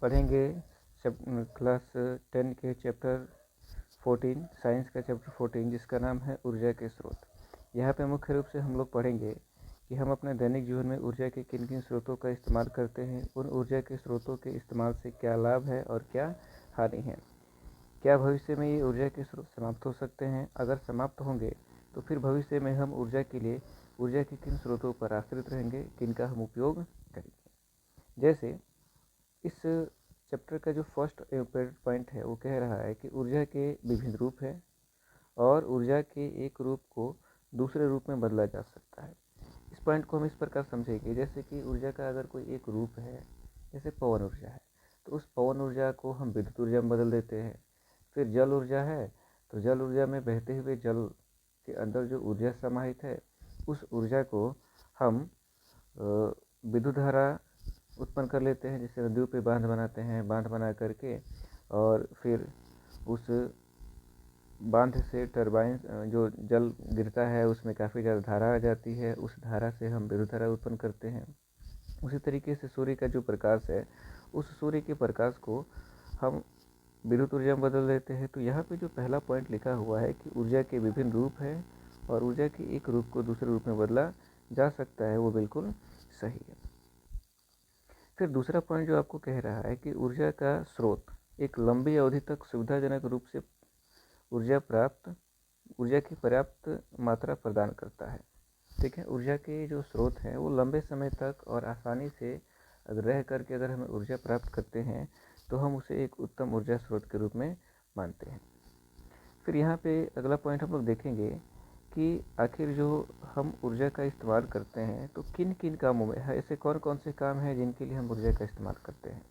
पढ़ेंगे क्लास 10 के chapter 14 science का चैप्टर 14 जिसका नाम है ऊर्जा के स्रोत। यहाँ पे मुख्य रूप से हम लोग पढ़ेंगे कि हम अपने दैनिक जीवन में ऊर्जा के किन किन स्रोतों का इस्तेमाल करते हैं, उन ऊर्जा के स्रोतों के इस्तेमाल से क्या लाभ है और क्या हानि है, क्या भविष्य में ये ऊर्जा के स्रोत समाप्त हो सकते हैं, अगर समाप्त होंगे तो फिर भविष्य में हम ऊर्जा के लिए ऊर्जा के किन स्रोतों पर आश्रित रहेंगे, किनका हम उपयोग करेंगे। जैसे इस चैप्टर का जो फर्स्ट पॉइंट है वो कह रहा है कि ऊर्जा के विभिन्न रूप हैं और ऊर्जा के एक रूप को दूसरे रूप में बदला जा सकता है। इस पॉइंट को हम इस प्रकार समझेंगे, जैसे कि ऊर्जा का अगर कोई एक रूप है, जैसे पवन ऊर्जा है, तो उस पवन ऊर्जा को हम विद्युत ऊर्जा में बदल देते हैं। फिर जल ऊर्जा है तो जल ऊर्जा में बहते हुए जल के अंदर जो ऊर्जा समाहित है उस ऊर्जा को हम विद्युत धारा उत्पन्न कर लेते हैं। जैसे नदियों पे बांध बनाते हैं, बांध बना करके और फिर उस बांध से टरबाइन जो जल गिरता है उसमें काफ़ी ज़्यादा धारा आ जाती है, उस धारा से हम विद्युत धारा उत्पन्न करते हैं। उसी तरीके से सूर्य का जो प्रकाश है उस सूर्य के प्रकाश को हम विद्युत ऊर्जा में बदल देते हैं। तो यहाँ पे जो पहला पॉइंट लिखा हुआ है कि ऊर्जा के विभिन्न रूप हैं और ऊर्जा के एक रूप को दूसरे रूप में बदला जा सकता है, वो बिल्कुल सही है। फिर दूसरा पॉइंट जो आपको कह रहा है कि ऊर्जा का स्रोत एक लंबी अवधि तक सुविधाजनक रूप से ऊर्जा की पर्याप्त मात्रा प्रदान करता है। ठीक है, ऊर्जा के जो स्रोत हैं वो लंबे समय तक और आसानी से रह करके अगर हमें ऊर्जा प्राप्त करते हैं तो हम उसे एक उत्तम ऊर्जा स्रोत के रूप में मानते हैं। फिर यहाँ पे अगला पॉइंट हम लोग देखेंगे कि आखिर जो हम ऊर्जा का इस्तेमाल करते हैं तो किन किन कामों में है, ऐसे कौन कौन से काम हैं जिनके लिए हम ऊर्जा का इस्तेमाल करते हैं।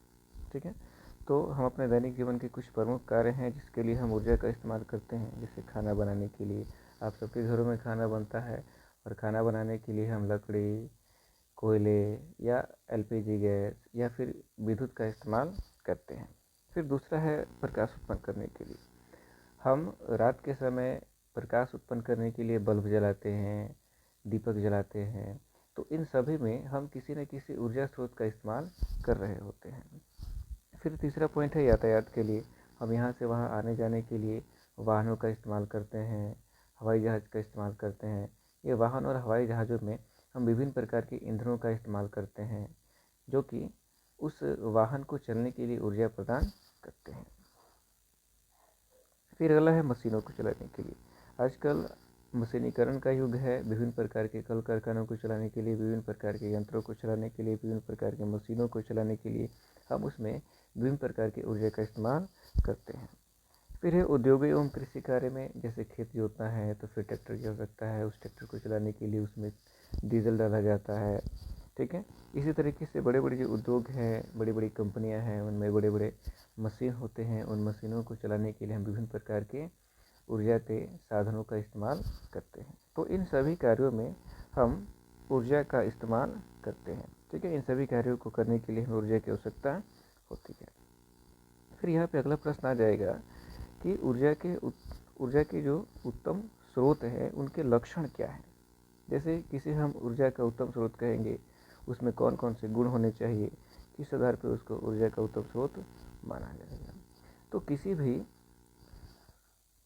ठीक है, तो हम अपने दैनिक जीवन के कुछ प्रमुख कार्य हैं जिसके लिए हम ऊर्जा का इस्तेमाल करते हैं। जैसे खाना बनाने के लिए, आप सबके घरों में खाना बनता है और खाना बनाने के लिए हम लकड़ी, कोयले या एलपीजी गैस या फिर विद्युत का इस्तेमाल करते हैं। फिर दूसरा है प्रकाश उत्पन्न करने के लिए, हम रात के समय प्रकाश उत्पन्न करने के लिए बल्ब जलाते हैं, दीपक जलाते हैं। तो इन सभी में हम किसी न किसी ऊर्जा स्रोत का इस्तेमाल कर रहे होते हैं। फिर तीसरा पॉइंट है यातायात के लिए, हम यहाँ से वहाँ आने जाने के लिए वाहनों का इस्तेमाल करते हैं, हवाई जहाज़ का इस्तेमाल करते हैं। ये वाहन और हवाई जहाज़ों में हम विभिन्न प्रकार के ईंधनों का इस्तेमाल करते हैं जो कि उस वाहन को चलने के लिए ऊर्जा प्रदान करते हैं। फिर अगला है मशीनों को चलाने के लिए। आजकल मशीनीकरण का युग है, विभिन्न प्रकार के कल कारखानों को चलाने के लिए, विभिन्न प्रकार के यंत्रों को चलाने के लिए, विभिन्न प्रकार के मशीनों को चलाने के लिए हम उसमें विभिन्न प्रकार की ऊर्जा का इस्तेमाल करते हैं। फिर है उद्योग एवं कृषि कार्य में, जैसे खेत जोतना है तो फिर ट्रैक्टर की आवश्यकता है, उस ट्रैक्टर को चलाने के लिए उसमें डीजल डाला जाता है। ठीक है, इसी तरीके से बड़े बड़े जो उद्योग हैं, बड़ी बड़ी कंपनियां हैं, उनमें बड़े बड़े मशीन होते हैं, उन मशीनों को चलाने के लिए हम विभिन्न प्रकार के ऊर्जा के साधनों का इस्तेमाल करते हैं। तो इन सभी कार्यों में हम ऊर्जा का इस्तेमाल करते हैं। ठीक है, इन सभी कार्यों को करने के लिए हमें ऊर्जा की आवश्यकता होती है। फिर यहाँ पे अगला प्रश्न आ जाएगा कि ऊर्जा के जो उत्तम स्रोत है उनके लक्षण क्या हैं। जैसे किसी हम ऊर्जा का उत्तम स्रोत कहेंगे, उसमें कौन कौन से गुण होने चाहिए, किस आधार पर उसको ऊर्जा का उत्तम स्रोत माना जाएगा। तो किसी भी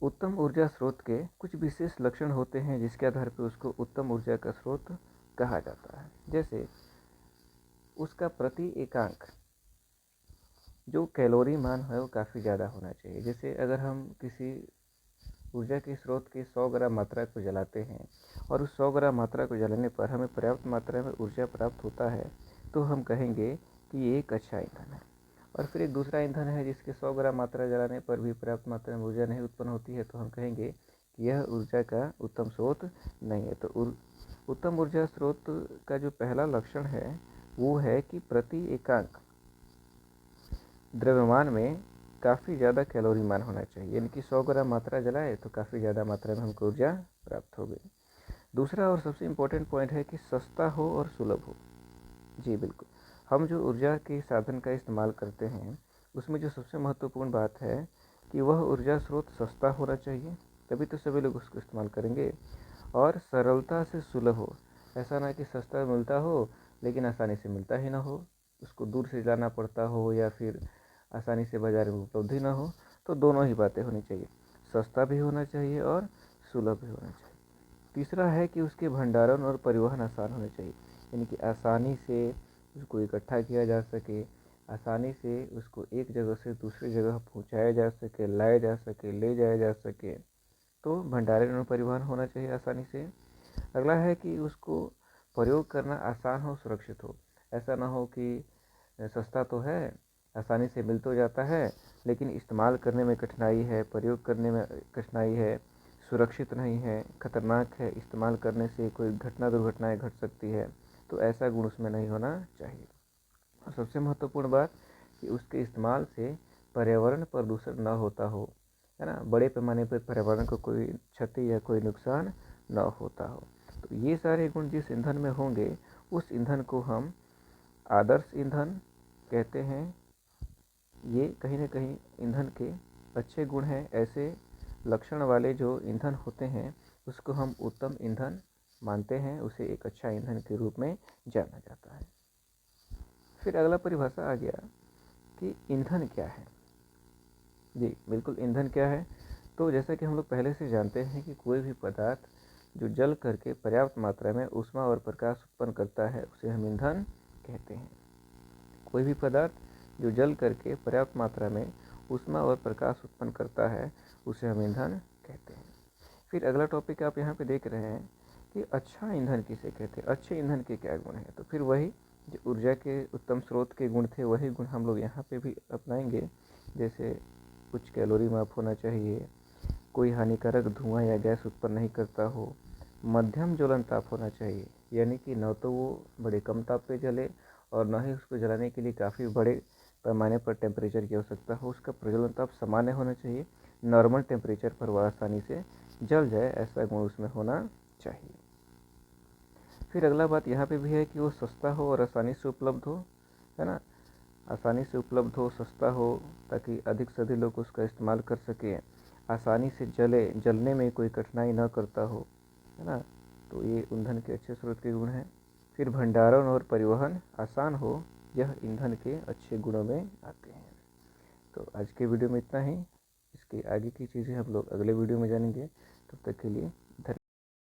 उत्तम ऊर्जा स्रोत के कुछ विशेष लक्षण होते हैं जिसके आधार पर उसको उत्तम ऊर्जा का स्रोत कहा जाता है। जैसे उसका प्रति एकांक जो कैलोरी मान है वो काफ़ी ज़्यादा होना चाहिए। जैसे अगर हम किसी ऊर्जा के स्रोत के 100 ग्राम मात्रा को जलाते हैं और उस 100 ग्राम मात्रा को जलाने पर हमें पर्याप्त मात्रा में ऊर्जा प्राप्त होता है तो हम कहेंगे कि ये एक अच्छा ईंधन है। और फिर एक दूसरा ईंधन है जिसके 100 ग्राम मात्रा जलाने पर भी पर्याप्त मात्रा में ऊर्जा नहीं उत्पन्न होती है, तो हम कहेंगे कि यह ऊर्जा का उत्तम स्रोत नहीं है। तो उत्तम ऊर्जा स्रोत का जो पहला लक्षण है वो है कि प्रति एकांक द्रव्यमान में काफ़ी ज़्यादा कैलोरी मान होना चाहिए, यानी कि 100 ग्राम मात्रा जलाए तो काफ़ी ज़्यादा मात्रा में हमको ऊर्जा प्राप्त हो गई। दूसरा और सबसे इम्पोर्टेंट पॉइंट है कि सस्ता हो और सुलभ हो। जी बिल्कुल, हम जो ऊर्जा के साधन का इस्तेमाल करते हैं उसमें जो सबसे महत्वपूर्ण बात है कि वह ऊर्जा स्रोत सस्ता होना चाहिए, तभी तो सभी लोग उसको इस्तेमाल करेंगे, और सरलता से सुलभ हो। ऐसा ना कि सस्ता मिलता हो लेकिन आसानी से मिलता ही ना हो, उसको दूर से लाना पड़ता हो या फिर आसानी से बाज़ार में उपलब्ध ही ना हो, तो दोनों ही बातें होनी चाहिए, सस्ता भी होना चाहिए और सुलभ भी होना चाहिए। तीसरा है कि उसके भंडारण और परिवहन आसान होने चाहिए, यानी कि आसानी से उसको इकट्ठा किया जा सके, आसानी से उसको एक जगह से दूसरी जगह पहुंचाया जा सके, लाया जा सके, ले जाया जा सके, तो भंडारण और परिवहन होना चाहिए आसानी से। अगला है कि उसको प्रयोग करना आसान हो, सुरक्षित हो। ऐसा ना हो कि सस्ता तो है, आसानी से मिल तो जाता है, लेकिन इस्तेमाल करने में कठिनाई है, प्रयोग करने में कठिनाई है, सुरक्षित नहीं है, खतरनाक है, इस्तेमाल करने से कोई दुर्घटनाएं घट सकती है, तो ऐसा गुण उसमें नहीं होना चाहिए। और सबसे महत्वपूर्ण बात कि उसके इस्तेमाल से पर्यावरण प्रदूषण न होता हो, है ना, बड़े पैमाने पर पर्यावरण को कोई क्षति या कोई नुकसान न होता हो। तो ये सारे गुण जिस ईंधन में होंगे उस ईंधन को हम आदर्श ईंधन कहते हैं। ये कहीं ना कहीं ईंधन के अच्छे गुण हैं, ऐसे लक्षण वाले जो ईंधन होते हैं उसको हम उत्तम ईंधन मानते हैं, उसे एक अच्छा ईंधन के रूप में जाना जाता है। फिर अगला परिभाषा आ गया कि ईंधन क्या है। जी बिल्कुल, ईंधन क्या है? तो जैसा कि हम लोग पहले से जानते हैं कि कोई भी पदार्थ जो जल करके पर्याप्त मात्रा में ऊष्मा और प्रकाश उत्पन्न करता है उसे हम ईंधन कहते हैं। कोई भी पदार्थ जो जल करके पर्याप्त मात्रा में ऊष्मा और प्रकाश उत्पन्न करता है उसे हम ईंधन कहते हैं। फिर अगला टॉपिक आप यहाँ पे देख रहे हैं कि अच्छा ईंधन किसे कहते हैं, अच्छे ईंधन के क्या गुण हैं। तो फिर वही जो ऊर्जा के उत्तम स्रोत के गुण थे वही गुण हम लोग यहाँ पे भी अपनाएंगे, जैसे उच्च कैलोरी माप होना चाहिए, कोई हानिकारक धुआं या गैस उत्पन्न नहीं करता हो, मध्यम ज्वलन ताप होना चाहिए, यानी कि न तो वो बड़े कम ताप पे जले और न ही उसको जलाने के लिए काफ़ी बड़े पैमाने पर टेम्परेचर की आवश्यकता हो। उसका प्रज्वलन ताप सामान्य होना चाहिए, नॉर्मल टेम्परेचर पर वह आसानी से जल जाए, ऐसा गुण उसमें होना चाहिए। फिर अगला बात यहाँ पे भी है कि वो सस्ता हो और आसानी से उपलब्ध हो, है ना, आसानी से उपलब्ध हो, सस्ता हो, ताकि अधिक से अधिक लोग उसका इस्तेमाल कर सकें, आसानी से जलने में कोई कठिनाई न करता हो, है ना, तो ये ईंधन के अच्छे स्रोत के गुण हैं। फिर भंडारण और परिवहन आसान हो, यह ईंधन के अच्छे गुणों में आते हैं। तो आज के वीडियो में इतना ही, इसके आगे की चीज़ें हम लोग अगले वीडियो में जानेंगे। तब तक के लिए